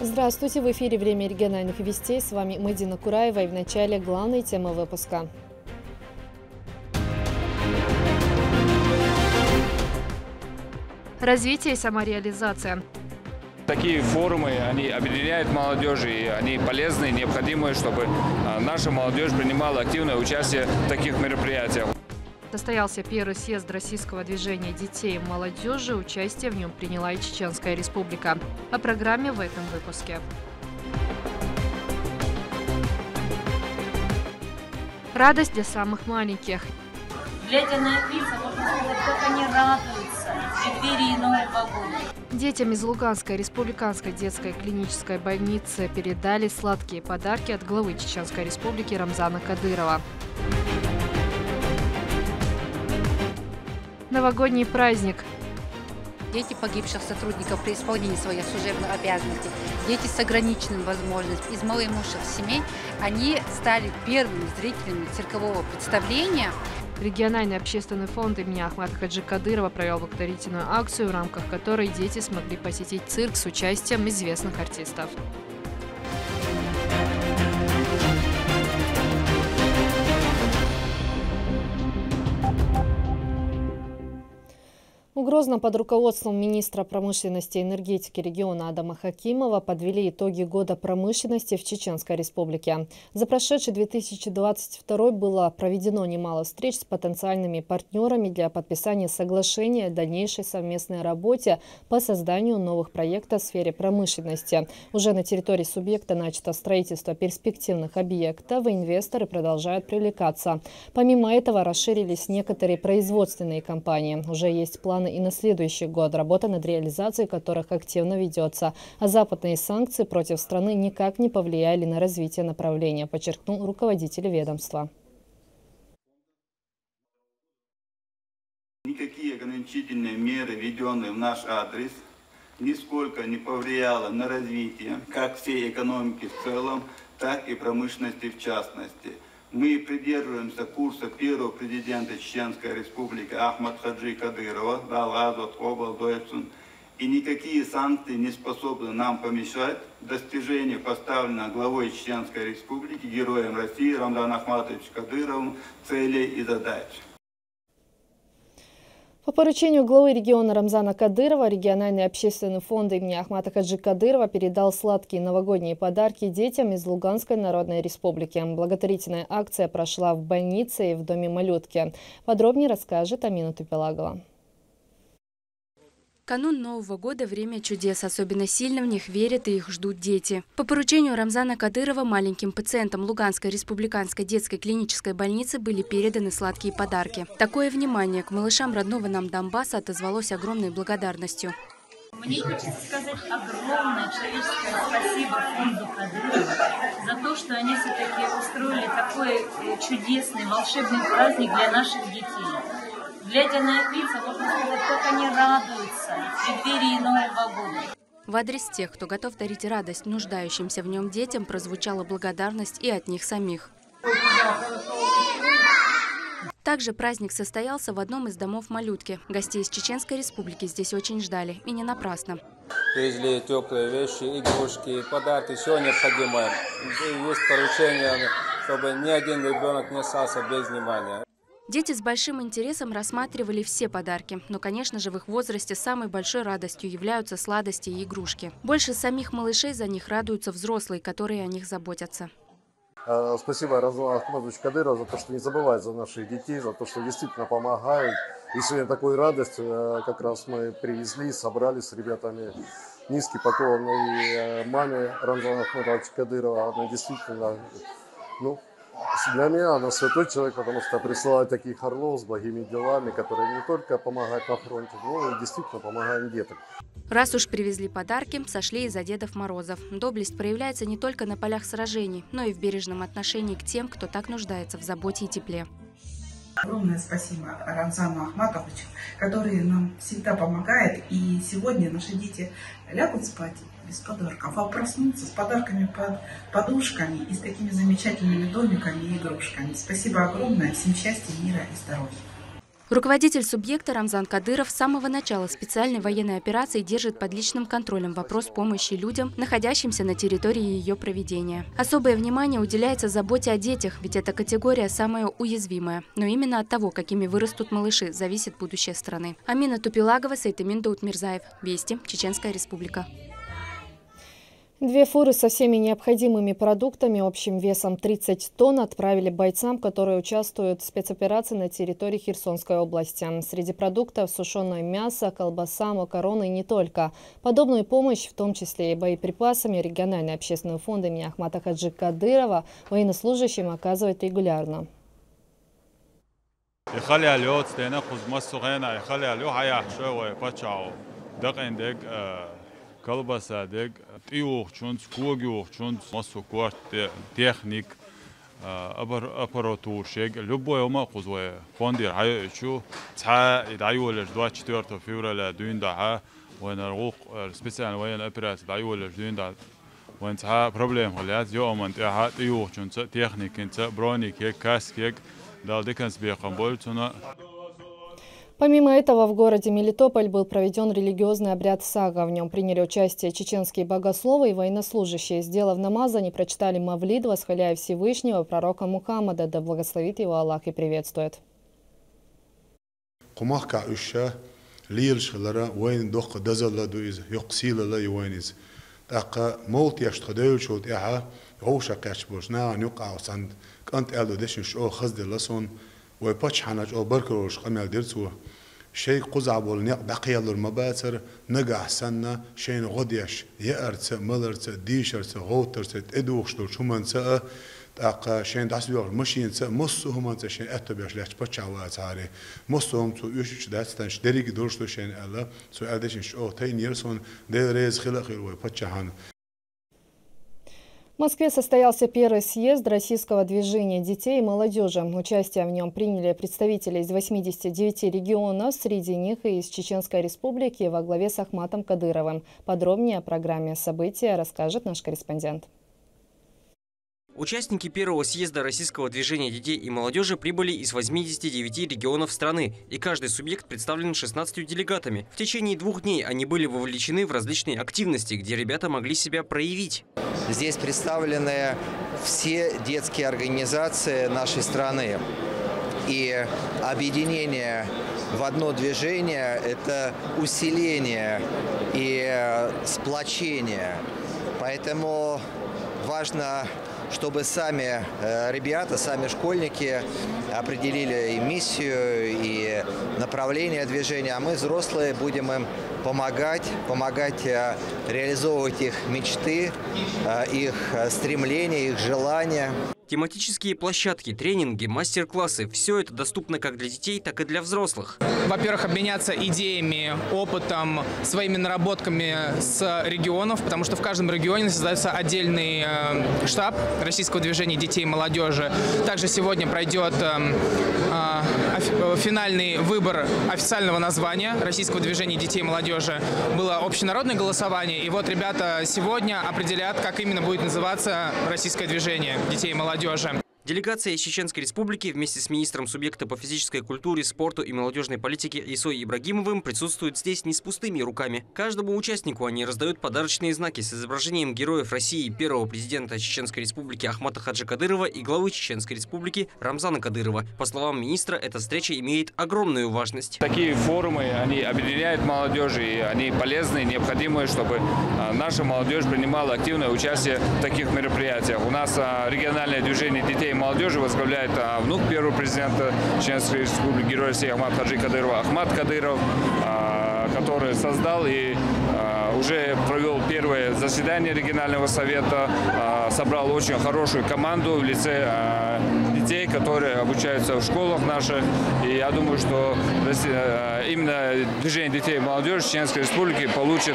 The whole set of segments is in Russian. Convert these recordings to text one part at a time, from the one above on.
Здравствуйте, в эфире «Время региональных вестей». С вами Мадина Кураева, и в начале главной темы выпуска. Развитие и самореализация. Такие форумы, они объединяют молодежь, и они полезны и необходимы, чтобы наша молодежь принимала активное участие в таких мероприятиях. Состоялся первый съезд российского движения детей и молодежи. Участие в нем приняла и Чеченская Республика. О программе в этом выпуске. Радость для самых маленьких. Глядя на их лица, можно сказать, как они радуются в преддверии Нового года. Детям из Луганской республиканской детской клинической больницы передали сладкие подарки от главы Чеченской Республики Рамзана Кадырова. Новогодний праздник. Дети погибших сотрудников при исполнении своих служебных обязанностей, дети с ограниченными возможностями, из малоимущих семей, они стали первыми зрителями циркового представления. Региональный общественный фонд имени Ахмата Хаджи Кадырова провел благотворительную акцию, в рамках которой дети смогли посетить цирк с участием известных артистов. В Грозном под руководством министра промышленности и энергетики региона Адама Хакимова подвели итоги года промышленности в Чеченской Республике. За прошедший 2022 было проведено немало встреч с потенциальными партнерами для подписания соглашения о дальнейшей совместной работе по созданию новых проектов в сфере промышленности. Уже на территории субъекта начато строительство перспективных объектов, и инвесторы продолжают привлекаться. Помимо этого расширились некоторые производственные компании. Уже есть планы и на следующий год, работа над реализацией которых активно ведется. А западные санкции против страны никак не повлияли на развитие направления, подчеркнул руководитель ведомства. Никакие ограничительные меры, введенные в наш адрес, нисколько не повлияло на развитие как всей экономики в целом, так и промышленности в частности. Мы придерживаемся курса первого президента Чеченской Республики Ахмата Хаджи Кадырова, и никакие санкции не способны нам помешать достижению поставленных главой Чеченской Республики, героем России Рамзаном Ахматовичем Кадыровым целей и задач. По поручению главы региона Рамзана Кадырова региональный общественный фонд имени Ахмата Хаджи Кадырова передал сладкие новогодние подарки детям из Луганской Народной Республики. Благотворительная акция прошла в больнице и в доме малютки. Подробнее расскажет Амина Тупелагова. Канун Нового года – время чудес. Особенно сильно в них верят и их ждут дети. По поручению Рамзана Кадырова маленьким пациентам Луганской республиканской детской клинической больницы были переданы сладкие подарки. Такое внимание к малышам родного нам Донбасса отозвалось огромной благодарностью. Мне хочется сказать огромное человеческое спасибо фонду Кадырова за то, что они все-таки устроили такой чудесный, волшебный праздник для наших детей. Глядя на их лица, можно сказать, как они радуются в преддверии Нового года. В адрес тех, кто готов дарить радость нуждающимся в нем детям, прозвучала благодарность и от них самих. Также праздник состоялся в одном из домов малютки. Гостей из Чеченской Республики здесь очень ждали, и не напрасно. Привезли теплые вещи, игрушки, подарки, все необходимое. Есть поручение, чтобы ни один ребенок не остался без внимания. Дети с большим интересом рассматривали все подарки. Но, конечно же, в их возрасте самой большой радостью являются сладости и игрушки. Больше самих малышей за них радуются взрослые, которые о них заботятся. Спасибо Рамзану Ахматовичу Кадырову за то, что не забывает за наших детей, за то, что действительно помогают. И сегодня такую радость как раз мы привезли, собрали с ребятами. Низкий поклон и маме Рамзана Ахматовича Кадырова. Она действительно, для меня она святой человек, потому что присылает таких орлов с благими делами, которые не только помогают на фронте, но и действительно помогают детям. Раз уж привезли подарки, сошли из-за Дедов Морозов. Доблесть проявляется не только на полях сражений, но и в бережном отношении к тем, кто так нуждается в заботе и тепле. Огромное спасибо Рамзану Ахматовичу, который нам всегда помогает. И сегодня наши дети лягут спать без подарков, а проснутся с подарками под подушками и с такими замечательными домиками и игрушками. Спасибо огромное, всем счастья, мира и здоровья. Руководитель субъекта Рамзан Кадыров с самого начала специальной военной операции держит под личным контролем вопрос помощи людям, находящимся на территории ее проведения. Особое внимание уделяется заботе о детях, ведь эта категория самая уязвимая. Но именно от того, какими вырастут малыши, зависит будущее страны. Амина Тупилагова, Сайтымин Даутмирзаев. Вести. Чеченская Республика. 2 фуры со всеми необходимыми продуктами общим весом 30 тонн отправили бойцам, которые участвуют в спецоперации на территории Херсонской области. Среди продуктов сушеное мясо, колбаса, макароны и не только. Подобную помощь, в том числе и боеприпасами, региональный общественный фонд имени Ахмата Хаджи Кадырова военнослужащим оказывает регулярно. Колбаса, дег, тиух, чунц, кугиух, чунц, массу кварт, техник, аппаратур, шег, любое умакузое. Фондир, хай, чу, ца, идайолеш 24 февраля дуинда, вен рух, специально военная операция, идайолеш дуинда, вен ца, проблем, халят, йоман, тиух, тиух, чунц, техник, инца, броник, каск, дал деканс бехам больцуна. Помимо этого, в городе Мелитополь был проведен религиозный обряд сага. В нем приняли участие чеченские богословы и военнослужащие. Сделав намаз, они прочитали мавлид, восхваляя Всевышнего, пророка Мухаммада, да благословит его Аллах и приветствует. شيء قزعبول نق دقيل المباتر نجح سنة شيء غديش يأرت ملرت ديشرت غوترت إدوخشتور شو من سأ تاق شيء داس بيور مشين سأ مصهم من شيء أتبيش ليش بتشعوات هاري مصهم تو يوشش داستنش دريك دورشتو شيء الله سو أديشش أو تين يرسون ده ريز خلق الوي بتشعان. В Москве состоялся первый съезд Российского движения детей и молодежи. Участие в нем приняли представители из 89 регионов, среди них и из Чеченской Республики во главе с Ахматом Кадыровым. Подробнее о программе события расскажет наш корреспондент. Участники первого съезда Российского движения детей и молодежи прибыли из 89 регионов страны, и каждый субъект представлен 16 делегатами. В течение 2 дней они были вовлечены в различные активности, где ребята могли себя проявить. Здесь представлены все детские организации нашей страны. И объединение в одно движение – это усиление и сплочение. Поэтому важно, чтобы сами ребята, сами школьники определили и миссию, и направление движения, а мы, взрослые, будем им помогать реализовывать их мечты, их стремления, их желания. Тематические площадки, тренинги, мастер-классы – все это доступно как для детей, так и для взрослых. Во-первых, обменяться идеями, опытом, своими наработками с регионов, потому что в каждом регионе создается отдельный штаб Российского движения детей и молодежи. Также сегодня пройдет финальный выбор официального названия Российского движения детей и молодежи. Было общенародное голосование, и вот ребята сегодня определят, как именно будет называться Российское движение детей и молодежи. Делегация из Чеченской Республики вместе с министром субъекта по физической культуре, спорту и молодежной политике Исой Ибрагимовым присутствует здесь не с пустыми руками. Каждому участнику они раздают подарочные знаки с изображением героев России, первого президента Чеченской Республики Ахмата Хаджи Кадырова и главы Чеченской Республики Рамзана Кадырова. По словам министра, эта встреча имеет огромную важность. Такие форумы, они объединяют молодежь, и они полезны, необходимы, чтобы наша молодежь принимала активное участие в таких мероприятиях. У нас региональное движение детей и молодежи возглавляет внук первого президента Чеченской Республики, герой России Ахмат Хаджи Кадырова, Ахмат Кадыров, который создал и уже провел первое заседание регионального совета, собрал очень хорошую команду в лице детей, которые обучаются в школах наших. И я думаю, что именно движение детей и молодежи Чеченской Республики получит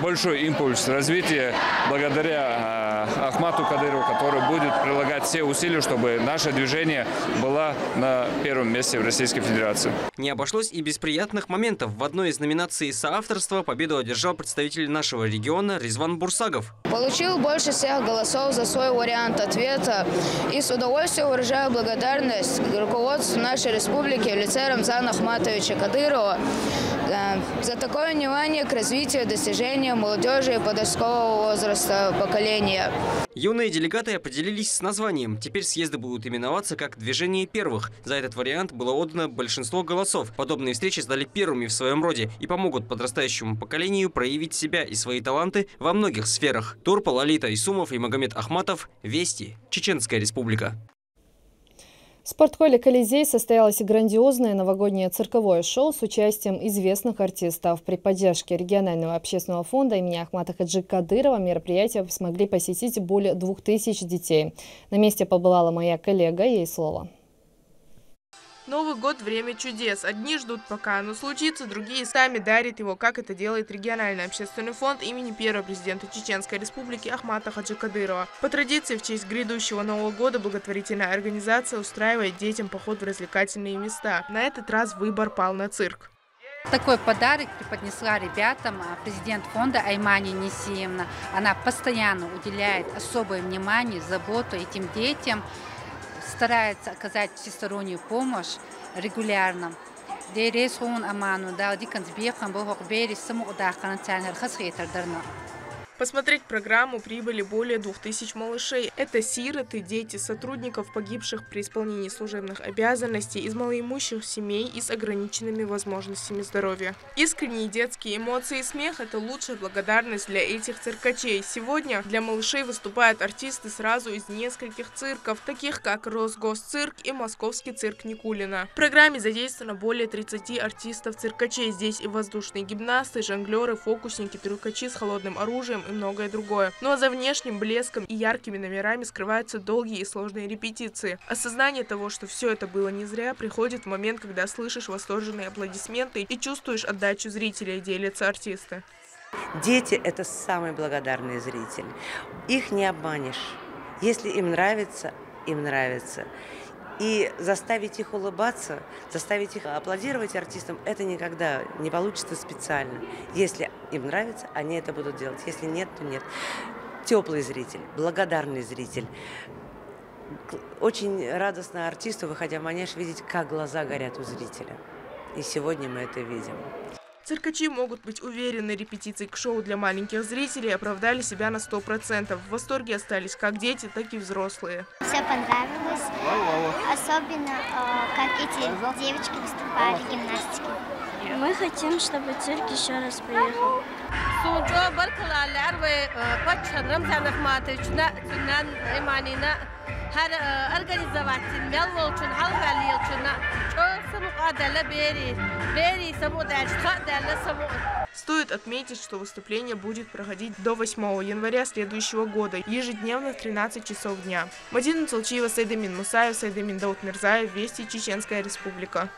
большой импульс развития благодаря Ахмату Кадырову, который будет прилагать все усилия, чтобы наше движение было на первом месте в Российской Федерации. Не обошлось и без приятных моментов. В одной из номинаций соавторства победу одержал представитель нашего региона Резван Бурсагов. получил больше всех голосов за свой вариант ответа и с удовольствием выражаю благодарность руководству нашей республики в лице Рамзана Ахматовича Кадырова за такое внимание к развитию и достижению молодежи и подросткового возраста поколения. Юные делегаты определились с названием. Теперь съезды будут именоваться как «Движение первых». За этот вариант было отдано большинство голосов. Подобные встречи стали первыми в своем роде и помогут подрастающему поколению проявить себя и свои таланты во многих сферах. Турпал, Алита Исумов и Магомед Ахматов. Вести. Чеченская республика. В спортколе «Колизей» состоялось грандиозное новогоднее цирковое шоу с участием известных артистов. При поддержке регионального общественного фонда имени Ахмата Хаджи Кадырова мероприятие смогли посетить более 2000 детей. На месте побывала моя коллега, ей слово. Новый год – время чудес. Одни ждут, пока оно случится, другие сами дарят его, как это делает региональный общественный фонд имени первого президента Чеченской республики Ахмата Хаджи Кадырова. По традиции, в честь грядущего Нового года благотворительная организация устраивает детям поход в развлекательные места. На этот раз выбор пал на цирк. Такой подарок преподнесла ребятам президент фонда Аймани Несиевна. Она постоянно уделяет особое внимание, заботу этим детям, старается оказать всестороннюю помощь регулярно. Посмотреть программу прибыли более 2000 малышей. Это сироты, дети сотрудников, погибших при исполнении служебных обязанностей, из малоимущих семей и с ограниченными возможностями здоровья. Искренние детские эмоции и смех – это лучшая благодарность для этих циркачей. Сегодня для малышей выступают артисты сразу из нескольких цирков, таких как Росгосцирк и Московский цирк Никулина. В программе задействовано более 30 артистов-циркачей. Здесь и воздушные гимнасты, жонглеры, фокусники, трюкачи с холодным оружием и многое другое. Ну а за внешним блеском и яркими номерами скрываются долгие и сложные репетиции. Осознание того, что все это было не зря, приходит в момент, когда слышишь восторженные аплодисменты и чувствуешь отдачу зрителей, делятся артисты. Дети – это самый благодарный зритель. Их не обманешь. Если им нравится, им нравится. И заставить их улыбаться, заставить их аплодировать артистам, это никогда не получится специально. Если им нравится, они это будут делать. Если нет, то нет. Теплый зритель, благодарный зритель. Очень радостно артисту, выходя в манеж, видеть, как глаза горят у зрителя. И сегодня мы это видим. Циркачи могут быть уверены, репетиции к шоу для маленьких зрителей оправдали себя на 100%. В восторге остались как дети, так и взрослые. Все понравилось, особенно как эти девочки выступали в гимнастике. Мы хотим, чтобы цирк еще раз приехал. Стоит отметить, что выступление будет проходить до 8 января следующего года, ежедневно в 13 часов дня. Мадина Цолчиева, Сайдамин Мусаев, Сайдамин Даутмирзаев, Вести, Чеченская республика.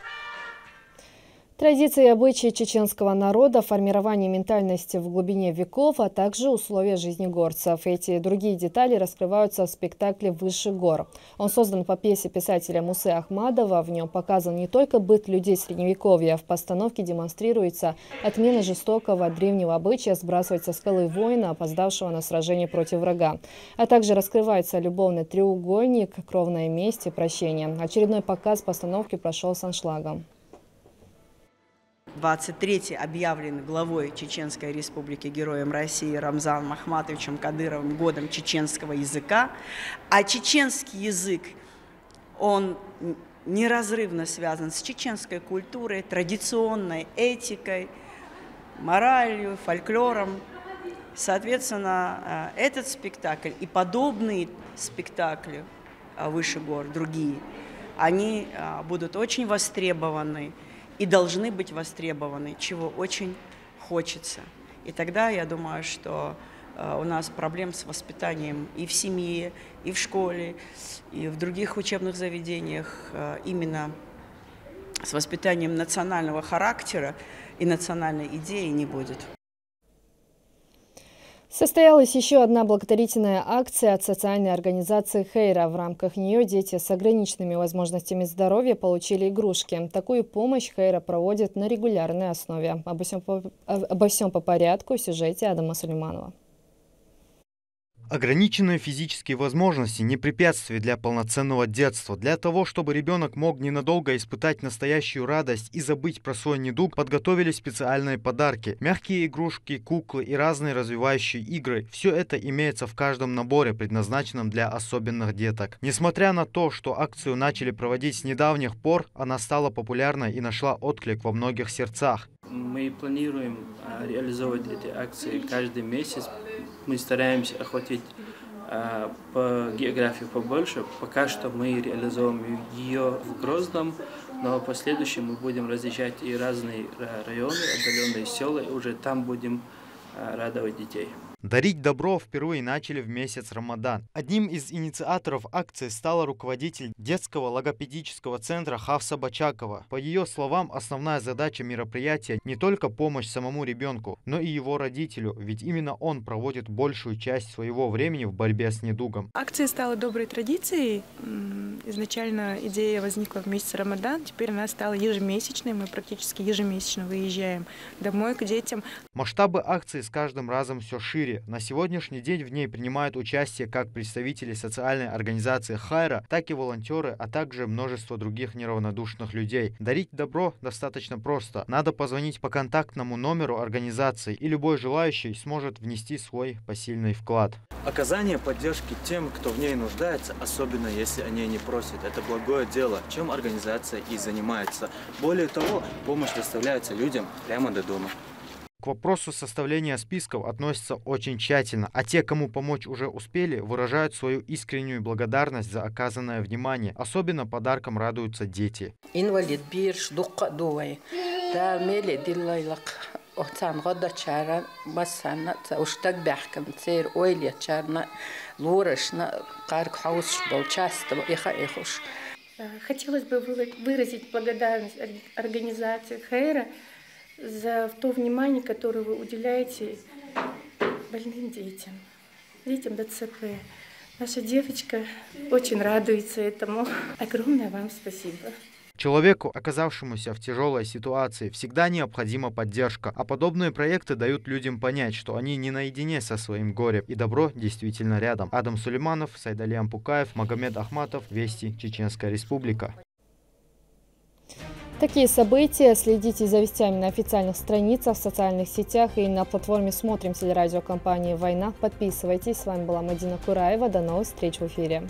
Традиции и обычаи чеченского народа, формирование ментальности в глубине веков, а также условия жизни горцев. Эти и другие детали раскрываются в спектакле «Выше гор». Он создан по пьесе писателя Мусы Ахмадова. В нем показан не только быт людей Средневековья. В постановке демонстрируется отмена жестокого древнего обычая сбрасывать со скалы воина, опоздавшего на сражение против врага. А также раскрывается любовный треугольник, кровная месть и прощение. Очередной показ постановки прошел с аншлагом. 23-й объявлен главой Чеченской республики Героем России Рамзаном Ахматовичем Кадыровым годом чеченского языка. А чеченский язык, он неразрывно связан с чеченской культурой, традиционной этикой, моралью, фольклором. Соответственно, этот спектакль и подобные спектакли «Выше гор», другие, они будут очень востребованы и должны быть востребованы, чего очень хочется. И тогда я думаю, что у нас проблем с воспитанием и в семье, и в школе, и в других учебных заведениях именно с воспитанием национального характера и национальной идеи не будет. Состоялась еще одна благотворительная акция от социальной организации «Хейра». В рамках нее дети с ограниченными возможностями здоровья получили игрушки. Такую помощь «Хейра» проводит на регулярной основе. Обо всем по порядку в сюжете Адама Сулейманова. Ограниченные физические возможности не препятствие для полноценного детства. Для того, чтобы ребенок мог ненадолго испытать настоящую радость и забыть про свой недуг, подготовили специальные подарки. Мягкие игрушки, куклы и разные развивающие игры. Все это имеется в каждом наборе, предназначенном для особенных деток. Несмотря на то, что акцию начали проводить с недавних пор, она стала популярной и нашла отклик во многих сердцах. Мы планируем реализовывать эти акции каждый месяц. Мы стараемся охватить по географии побольше. Пока что мы реализуем ее в Грозном, но в последующем мы будем разъезжать и разные районы, отдаленные села, и уже там будем радовать детей. Дарить добро впервые начали в месяц Рамадан. Одним из инициаторов акции стала руководитель детского логопедического центра Хавса Бачакова. По ее словам, основная задача мероприятия не только помощь самому ребенку, но и его родителю, ведь именно он проводит большую часть своего времени в борьбе с недугом. Акция стала доброй традицией. Изначально идея возникла в месяц Рамадан, теперь она стала ежемесячной. Мы практически ежемесячно выезжаем домой к детям. Масштабы акции с каждым разом все шире. На сегодняшний день в ней принимают участие как представители социальной организации «Хайра», так и волонтеры, а также множество других неравнодушных людей. Дарить добро достаточно просто. Надо позвонить по контактному номеру организации, и любой желающий сможет внести свой посильный вклад. Оказание поддержки тем, кто в ней нуждается, особенно если о ней не просят, это благое дело, чем организация и занимается. Более того, помощь доставляется людям прямо до дома. К вопросу составления списков относятся очень тщательно, а те, кому помочь уже успели, выражают свою искреннюю благодарность за оказанное внимание. Особенно подарком радуются дети. Инвалид бирш дукка дуай. Да мели диллайлак. Оцан года чара басана уштаг бяхкам цер ойлия чарна лурашна карк хаус болчаста иха ихуш. Хотелось бы выразить благодарность организации Хайра за то внимание, которое вы уделяете больным детям, детям ДЦП. Наша девочка очень радуется этому. Огромное вам спасибо. Человеку, оказавшемуся в тяжелой ситуации, всегда необходима поддержка, а подобные проекты дают людям понять, что они не наедине со своим горем, и добро действительно рядом. Адам Сулейманов, Сайдали Ампукаев, Магомед Ахматов, Вести, Чеченская Республика. Такие события следите за вестями на официальных страницах, в социальных сетях и на платформе «Смотрим» телерадиокомпании «Война». Подписывайтесь. С вами была Мадина Кураева. До новых встреч в эфире.